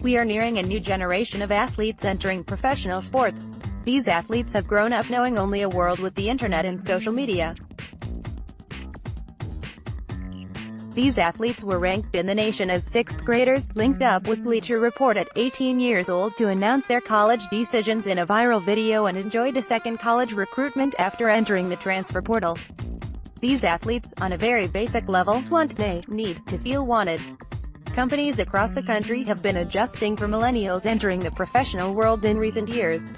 We are nearing a new generation of athletes entering professional sports. These athletes have grown up knowing only a world with the internet and social media. These athletes were ranked in the nation as sixth graders, linked up with Bleacher Report at 18 years old to announce their college decisions in a viral video, and enjoyed a second college recruitment after entering the transfer portal. These athletes, on a very basic level, need to feel wanted. Companies across the country have been adjusting for millennials entering the professional world in recent years.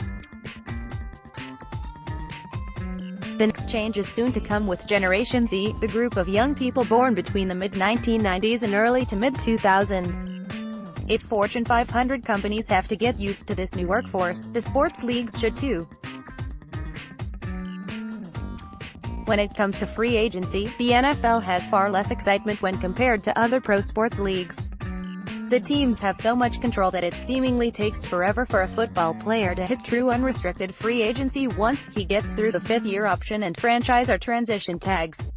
The next change is soon to come with Generation Z, the group of young people born between the mid-1990s and early to mid-2000s. If Fortune 500 companies have to get used to this new workforce, the sports leagues should too. When it comes to free agency, the NFL has far less excitement when compared to other pro sports leagues. The teams have so much control that it seemingly takes forever for a football player to hit true unrestricted free agency once he gets through the fifth-year option and franchise or transition tags.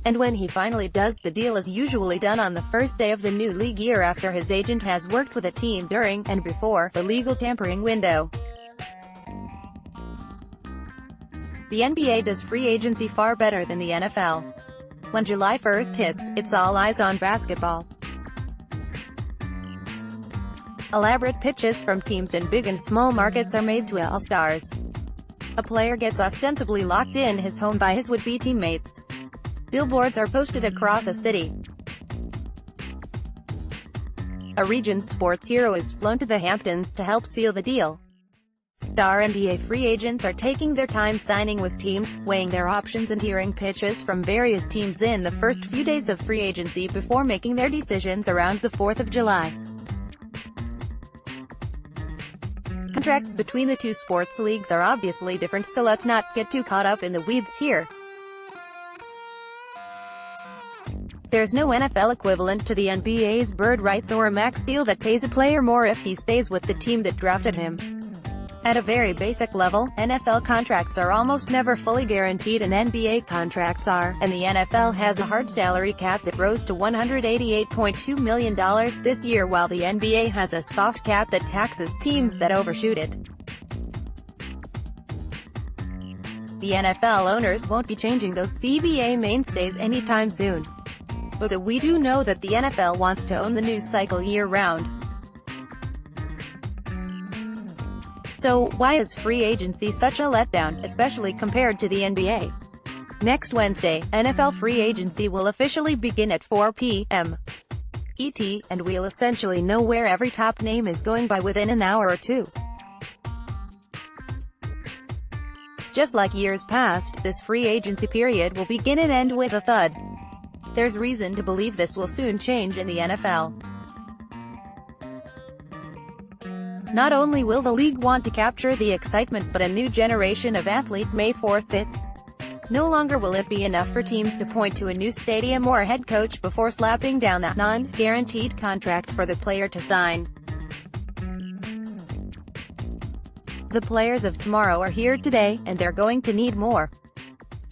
And when he finally does, the deal is usually done on the first day of the new league year after his agent has worked with a team during and before the legal tampering window. The NBA does free agency far better than the NFL. When July 1st hits, it's all eyes on basketball. Elaborate pitches from teams in big and small markets are made to all-stars. A player gets ostensibly locked in his home by his would-be teammates. Billboards are posted across a city. A region's sports hero is flown to the Hamptons to help seal the deal. Star NBA free agents are taking their time signing with teams, weighing their options and hearing pitches from various teams in the first few days of free agency before making their decisions around the 4th of July. Contracts between the two sports leagues are obviously different, so let's not get too caught up in the weeds here. There's no NFL equivalent to the NBA's bird rights or a max deal that pays a player more if he stays with the team that drafted him. At a very basic level, NFL contracts are almost never fully guaranteed, and NBA contracts are, and the NFL has a hard salary cap that rose to $188.2 million this year, while the NBA has a soft cap that taxes teams that overshoot it. The NFL owners won't be changing those CBA mainstays anytime soon. But we do know that the NFL wants to own the news cycle year-round. So, why is free agency such a letdown, especially compared to the NBA? Next Wednesday, NFL free agency will officially begin at 4 p.m. ET, and we'll essentially know where every top name is going by within an hour or two. Just like years past, this free agency period will begin and end with a thud. There's reason to believe this will soon change in the NFL. Not only will the league want to capture the excitement, but a new generation of athlete may force it. No longer will it be enough for teams to point to a new stadium or a head coach before slapping down that non-guaranteed contract for the player to sign. The players of tomorrow are here today, and they're going to need more.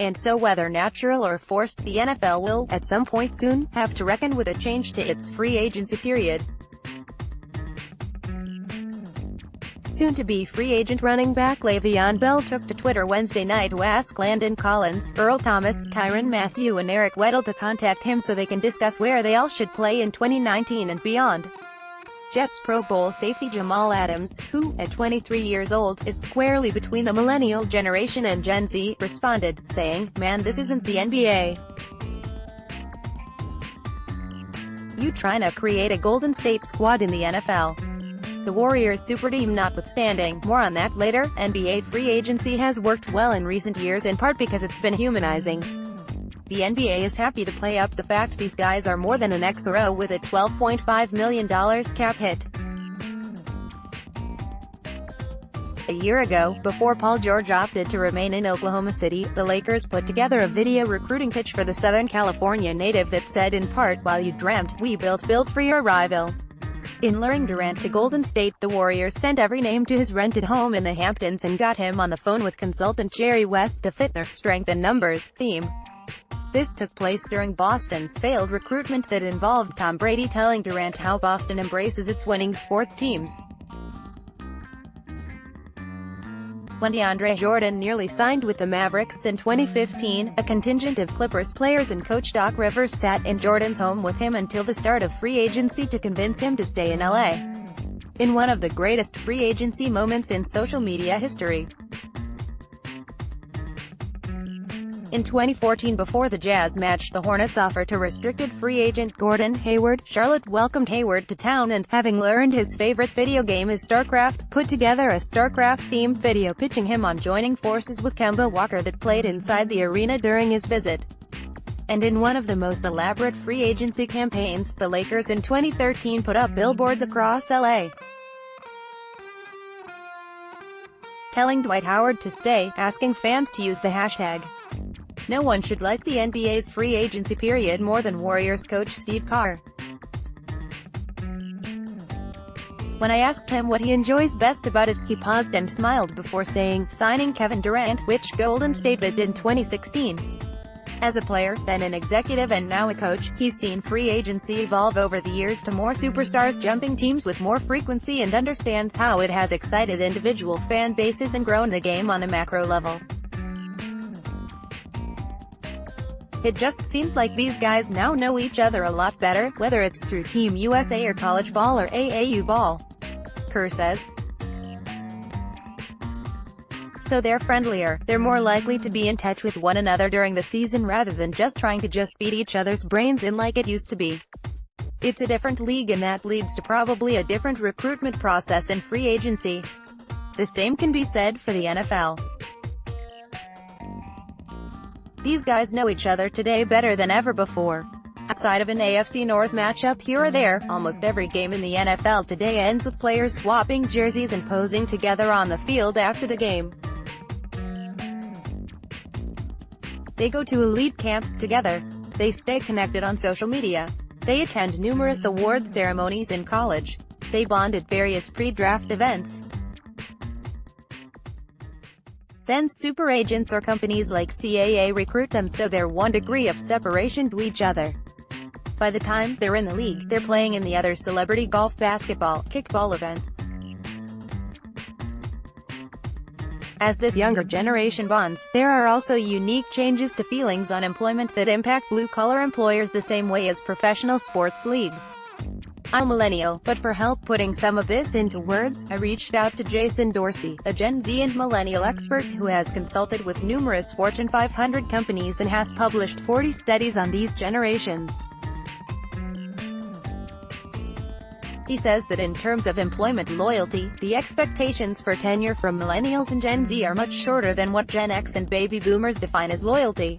And so, whether natural or forced, the NFL will, at some point soon, have to reckon with a change to its free agency period. Soon-to-be free agent running back Le'Veon Bell took to Twitter Wednesday night to ask Landon Collins, Earl Thomas, Tyrann Mathieu and Eric Weddle to contact him so they can discuss where they all should play in 2019 and beyond. Jets Pro Bowl safety Jamal Adams, who, at 23 years old, is squarely between the millennial generation and Gen Z, responded, saying, "Man, this isn't the NBA. You tryna create a Golden State squad in the NFL." The Warriors super team notwithstanding, more on that later. NBA free agency has worked well in recent years, in part because it's been humanizing. The NBA is happy to play up the fact these guys are more than an X or O with a $12.5 million cap hit. A year ago, before Paul George opted to remain in Oklahoma City, the Lakers put together a video recruiting pitch for the Southern California native that said in part, "While you dreamt, we built for your arrival." In luring Durant to Golden State, the Warriors sent every name to his rented home in the Hamptons and got him on the phone with consultant Jerry West to fit their strength and numbers theme. This took place during Boston's failed recruitment that involved Tom Brady telling Durant how Boston embraces its winning sports teams. When DeAndre Jordan nearly signed with the Mavericks in 2015, a contingent of Clippers players and coach Doc Rivers sat in Jordan's home with him until the start of free agency to convince him to stay in LA. In one of the greatest free agency moments in social media history. In 2014, before the Jazz matched the Hornets' offer to restricted free agent Gordon Hayward, Charlotte welcomed Hayward to town and, having learned his favorite video game is StarCraft, put together a StarCraft-themed video pitching him on joining forces with Kemba Walker that played inside the arena during his visit. And in one of the most elaborate free agency campaigns, the Lakers in 2013 put up billboards across LA, telling Dwight Howard to stay, asking fans to use the hashtag. No one should like the NBA's free agency period more than Warriors coach Steve Kerr. When I asked him what he enjoys best about it, he paused and smiled before saying, signing Kevin Durant, which Golden State did in 2016. As a player, then an executive and now a coach, he's seen free agency evolve over the years to more superstars jumping teams with more frequency and understands how it has excited individual fan bases and grown the game on a macro level. It just seems like these guys now know each other a lot better, whether it's through Team USA or college ball or AAU ball, Kerr says. So they're friendlier, they're more likely to be in touch with one another during the season rather than just trying to beat each other's brains in like it used to be. It's a different league and that leads to probably a different recruitment process in free agency. The same can be said for the NFL. These guys know each other today better than ever before. Outside of an AFC North matchup here or there, almost every game in the NFL today ends with players swapping jerseys and posing together on the field after the game. They go to elite camps together. They stay connected on social media. They attend numerous award ceremonies in college. They bond at various pre-draft events. Then super agents or companies like CAA recruit them so they're one degree of separation to each other. By the time they're in the league, they're playing in the other celebrity golf, basketball, kickball events. As this younger generation bonds, there are also unique changes to feelings on employment that impact blue-collar employers the same way as professional sports leagues. I'm a millennial, but for help putting some of this into words, I reached out to Jason Dorsey, a Gen Z and millennial expert who has consulted with numerous Fortune 500 companies and has published 40 studies on these generations. He says that in terms of employment loyalty, the expectations for tenure from millennials and Gen Z are much shorter than what Gen X and baby boomers define as loyalty.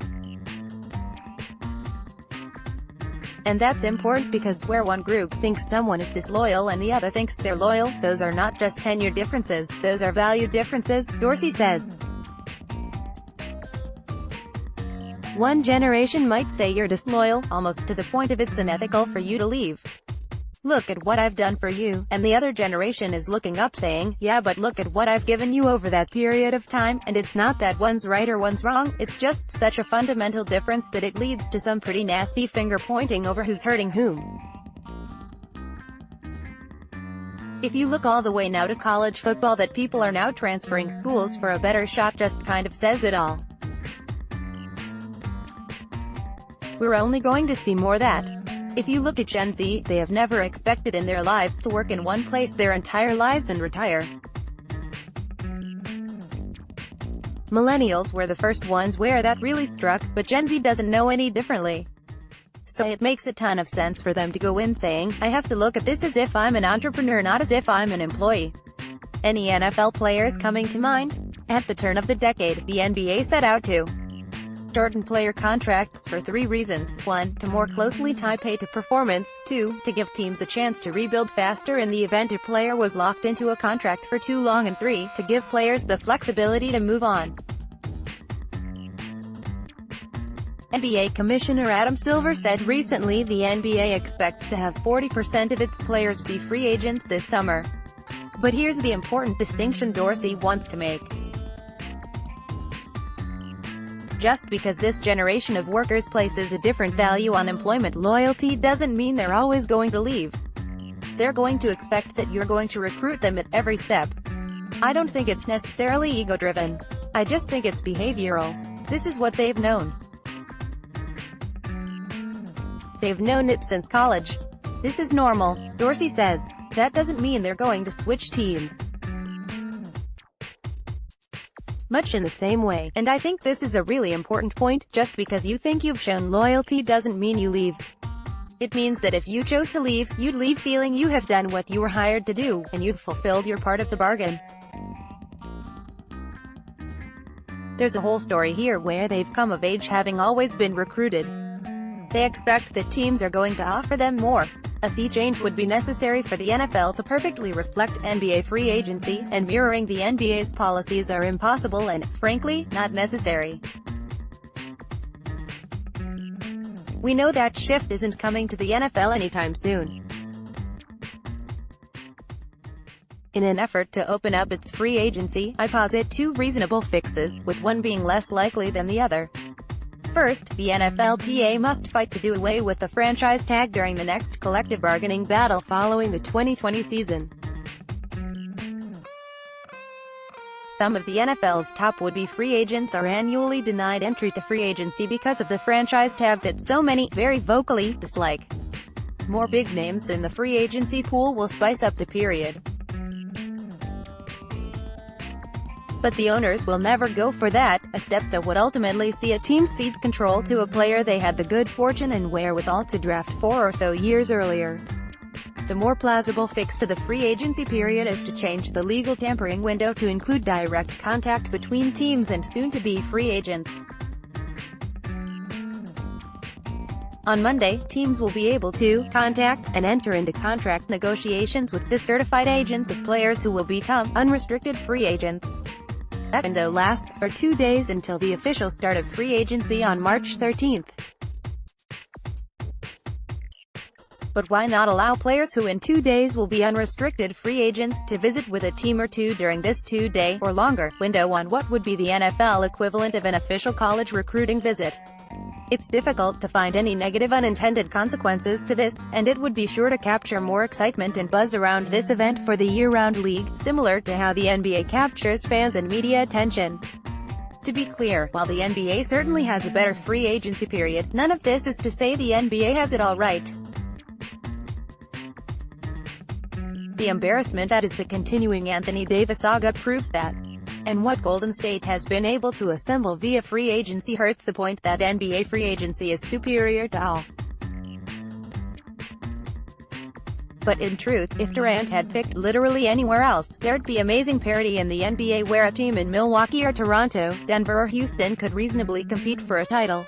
And that's important because where one group thinks someone is disloyal and the other thinks they're loyal, those are not just tenure differences, those are value differences, Dorsey says. One generation might say you're disloyal, almost to the point of it's unethical for you to leave. Look at what I've done for you, and the other generation is looking up saying, yeah, but look at what I've given you over that period of time, and it's not that one's right or one's wrong, it's just such a fundamental difference that it leads to some pretty nasty finger-pointing over who's hurting whom. If you look all the way now to college football, that people are now transferring schools for a better shot just kind of says it all. We're only going to see more of that. If you look at Gen Z, they have never expected in their lives to work in one place their entire lives and retire. Millennials were the first ones where that really struck, but Gen Z doesn't know any differently. So it makes a ton of sense for them to go in saying, I have to look at this as if I'm an entrepreneur, not as if I'm an employee. Any NFL players coming to mind? At the turn of the decade, the NBA set out to shorten player contracts for 3 reasons. 1. To more closely tie pay to performance. 2. To give teams a chance to rebuild faster in the event a player was locked into a contract for too long. And 3. To give players the flexibility to move on. NBA Commissioner Adam Silver said recently the NBA expects to have 40% of its players be free agents this summer. But here's the important distinction Dorsey wants to make. Just because this generation of workers places a different value on employment loyalty doesn't mean they're always going to leave. They're going to expect that you're going to recruit them at every step. I don't think it's necessarily ego-driven. I just think it's behavioral. This is what they've known. They've known it since college. This is normal, Dorsey says. That doesn't mean they're going to switch teams. Much in the same way, and I think this is a really important point, just because you think you've shown loyalty doesn't mean you leave. It means that if you chose to leave, you'd leave feeling you have done what you were hired to do, and you've fulfilled your part of the bargain. There's a whole story here where they've come of age having always been recruited. They expect that teams are going to offer them more. A sea change would be necessary for the NFL to perfectly reflect NBA free agency, and mirroring the NBA's policies are impossible and, frankly, not necessary. We know that shift isn't coming to the NFL anytime soon. In an effort to open up its free agency, I posit two reasonable fixes, with one being less likely than the other. First, the NFLPA must fight to do away with the franchise tag during the next collective bargaining battle following the 2020 season. Some of the NFL's top would-be free agents are annually denied entry to free agency because of the franchise tag that so many, very vocally, dislike. More big names in the free agency pool will spice up the period. But the owners will never go for that, a step that would ultimately see a team cede control to a player they had the good fortune and wherewithal to draft 4 or so years earlier. The more plausible fix to the free agency period is to change the legal tampering window to include direct contact between teams and soon-to-be free agents. On Monday, teams will be able to contact and enter into contract negotiations with the certified agents of players who will become unrestricted free agents. That window lasts for 2 days until the official start of free agency on March 13th. But why not allow players who in 2 days will be unrestricted free agents to visit with a team or two during this 2-day, or longer, window on what would be the NFL equivalent of an official college recruiting visit? It's difficult to find any negative unintended consequences to this, and it would be sure to capture more excitement and buzz around this event for the year-round league, similar to how the NBA captures fans and media attention. To be clear, while the NBA certainly has a better free agency period, none of this is to say the NBA has it all right. The embarrassment that is the continuing Anthony Davis saga proves that. And what Golden State has been able to assemble via free agency hurts the point that NBA free agency is superior to all. But in truth, if Durant had picked literally anywhere else, there'd be amazing parity in the NBA where a team in Milwaukee or Toronto, Denver or Houston could reasonably compete for a title.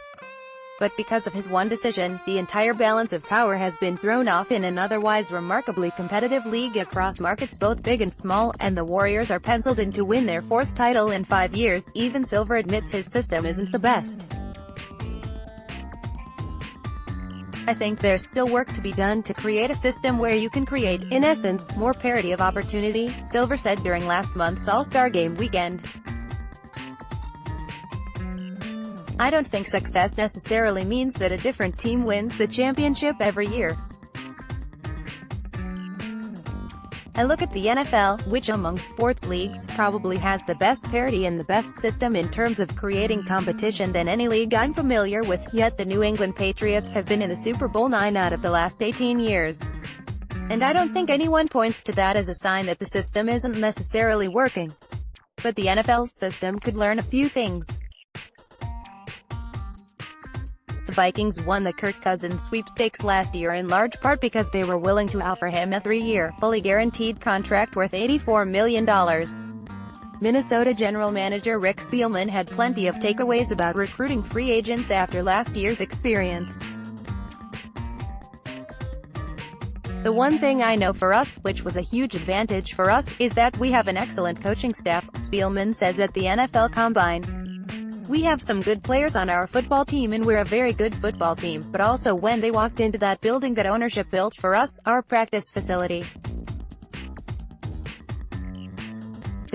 But because of his one decision, the entire balance of power has been thrown off in an otherwise remarkably competitive league across markets both big and small, and the Warriors are penciled in to win their 4th title in 5 years. Even Silver admits his system isn't the best. I think there's still work to be done to create a system where you can create, in essence, more parity of opportunity, Silver said during last month's All-Star Game weekend. I don't think success necessarily means that a different team wins the championship every year. I look at the NFL, which among sports leagues, probably has the best parity and the best system in terms of creating competition than any league I'm familiar with, yet the New England Patriots have been in the Super Bowl 9 out of the last 18 years. And I don't think anyone points to that as a sign that the system isn't necessarily working. But the NFL's system could learn a few things. The Vikings won the Kirk Cousins sweepstakes last year in large part because they were willing to offer him a 3-year, fully guaranteed contract worth $84 million. Minnesota general manager Rick Spielman had plenty of takeaways about recruiting free agents after last year's experience. The one thing I know for us, which was a huge advantage for us, is that we have an excellent coaching staff, Spielman says at the NFL Combine. We have some good players on our football team and we're a very good football team, but also when they walked into that building that ownership built for us, our practice facility.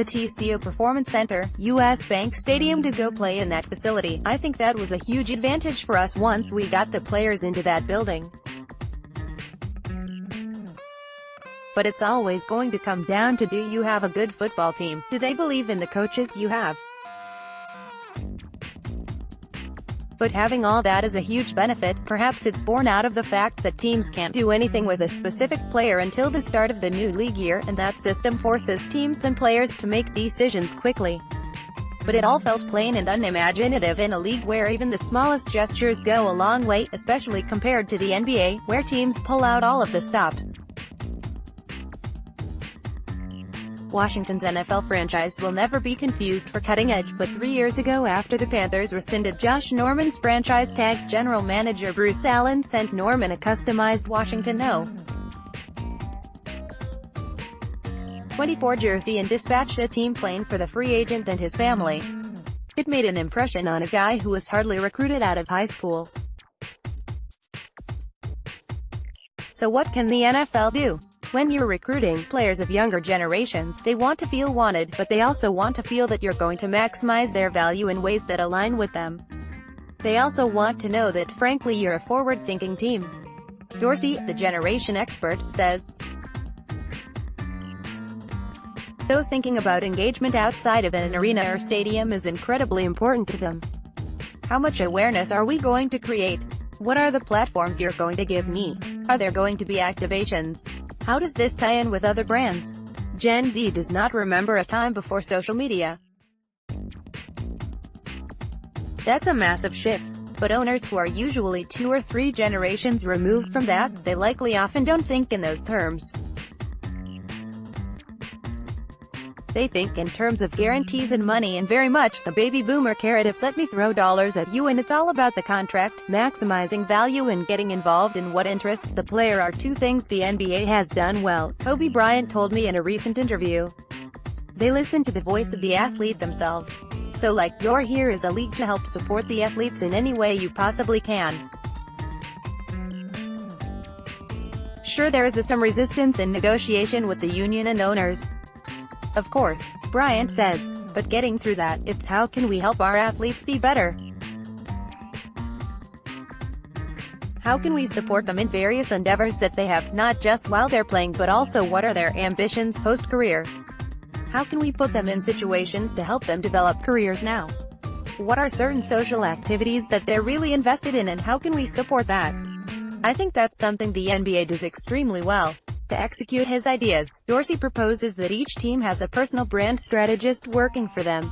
the TCO Performance Center, US Bank Stadium to go play in that facility. I think that was a huge advantage for us once we got the players into that building. But it's always going to come down to, do you have a good football team? Do they believe in the coaches you have? But having all that is a huge benefit. Perhaps it's born out of the fact that teams can't do anything with a specific player until the start of the new league year, and that system forces teams and players to make decisions quickly. But it all felt plain and unimaginative in a league where even the smallest gestures go a long way, especially compared to the NBA, where teams pull out all of the stops. Washington's NFL franchise will never be confused for cutting edge, but 3 years ago, after the Panthers rescinded Josh Norman's franchise tag, general manager Bruce Allen sent Norman a customized Washington No. 24 jersey and dispatched a team plane for the free agent and his family. It made an impression on a guy who was hardly recruited out of high school. So what can the NFL do? When you're recruiting players of younger generations, they want to feel wanted, but they also want to feel that you're going to maximize their value in ways that align with them. They also want to know that, frankly, you're a forward-thinking team. Dorsey, the generation expert, says. So thinking about engagement outside of an arena or stadium is incredibly important to them. How much awareness are we going to create? What are the platforms you're going to give me? Are there going to be activations? How does this tie in with other brands? Gen Z does not remember a time before social media. That's a massive shift. But owners who are usually 2 or 3 generations removed from that, they likely often don't think in those terms. They think in terms of guarantees and money, and very much the baby boomer carrot of let me throw dollars at you and it's all about the contract. Maximizing value and getting involved in what interests the player are two things the NBA has done well, Kobe Bryant told me in a recent interview. They listen to the voice of the athlete themselves. So like, you're here as a league to help support the athletes in any way you possibly can. Sure, there is some resistance in negotiation with the union and owners. Of course, Bryant says, but getting through that, it's how can we help our athletes be better? How can we support them in various endeavors that they have, not just while they're playing but also what are their ambitions post-career? How can we put them in situations to help them develop careers now? What are certain social activities that they're really invested in and how can we support that? I think that's something the NBA does extremely well. To execute his ideas, Dorsey proposes that each team has a personal brand strategist working for them.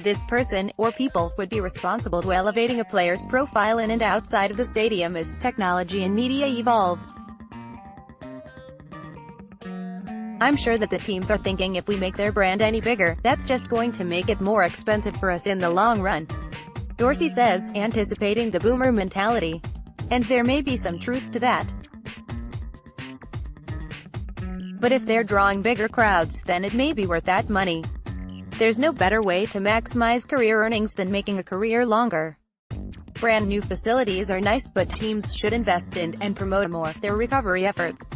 This person, or people, would be responsible for elevating a player's profile in and outside of the stadium as technology and media evolve. I'm sure that the teams are thinking if we make their brand any bigger, that's just going to make it more expensive for us in the long run. Dorsey says, anticipating the boomer mentality. And there may be some truth to that. But if they're drawing bigger crowds, then it may be worth that money. There's no better way to maximize career earnings than making a career longer. Brand new facilities are nice, but teams should invest in, and promote more, their recovery efforts.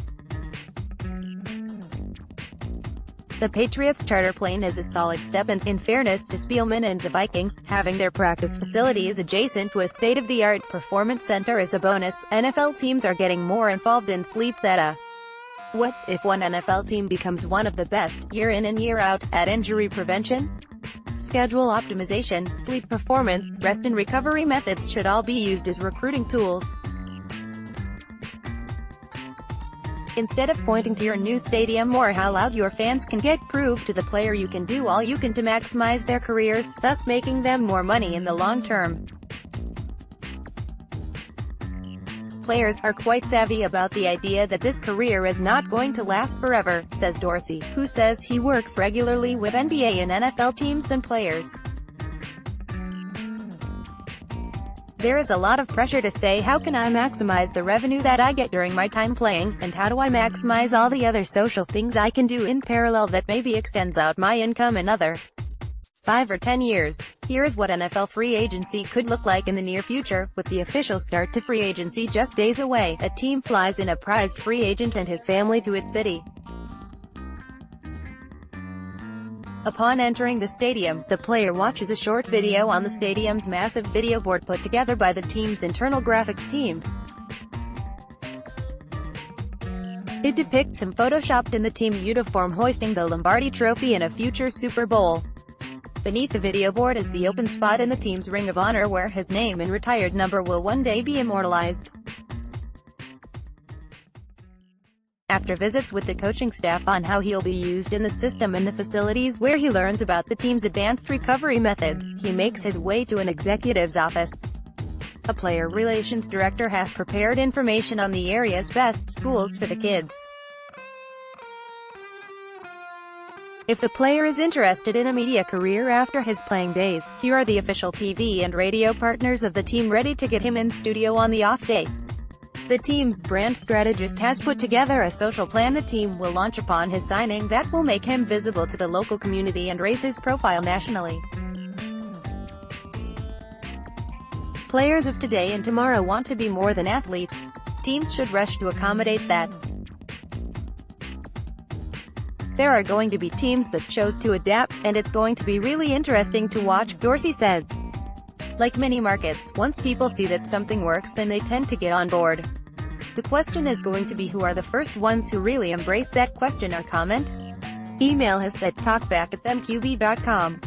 The Patriots charter plane is a solid step, and, in fairness to Spielman and the Vikings, having their practice facilities adjacent to a state-of-the-art performance center is a bonus. NFL teams are getting more involved in sleep data. What if one NFL team becomes one of the best, year in and year out, at injury prevention? Schedule optimization, sleep performance, rest and recovery methods should all be used as recruiting tools. Instead of pointing to your new stadium or how loud your fans can get, prove to the player you can do all you can to maximize their careers, thus making them more money in the long term. Players are quite savvy about the idea that this career is not going to last forever, says Dorsey, who says he works regularly with NBA and NFL teams and players. There is a lot of pressure to say how can I maximize the revenue that I get during my time playing, and how do I maximize all the other social things I can do in parallel that maybe extends out my income another 5 or 10 years. Here's what NFL free agency could look like in the near future. With the official start to free agency just days away, a team flies in a prized free agent and his family to its city. Upon entering the stadium, the player watches a short video on the stadium's massive video board put together by the team's internal graphics team. It depicts him photoshopped in the team uniform hoisting the Lombardi Trophy in a future Super Bowl. Beneath the video board is the open spot in the team's Ring of Honor where his name and retired number will one day be immortalized. After visits with the coaching staff on how he'll be used in the system and the facilities where he learns about the team's advanced recovery methods, he makes his way to an executive's office. A player relations director has prepared information on the area's best schools for the kids. If the player is interested in a media career after his playing days, here are the official TV and radio partners of the team ready to get him in studio on the off day. The team's brand strategist has put together a social plan the team will launch upon his signing that will make him visible to the local community and raise his profile nationally. Players of today and tomorrow want to be more than athletes. Teams should rush to accommodate that. There are going to be teams that chose to adapt, and it's going to be really interesting to watch, Dorsey says. Like many markets, once people see that something works then they tend to get on board. The question is going to be who are the first ones who really embrace that question or comment? Email us at talkback@themqb.com.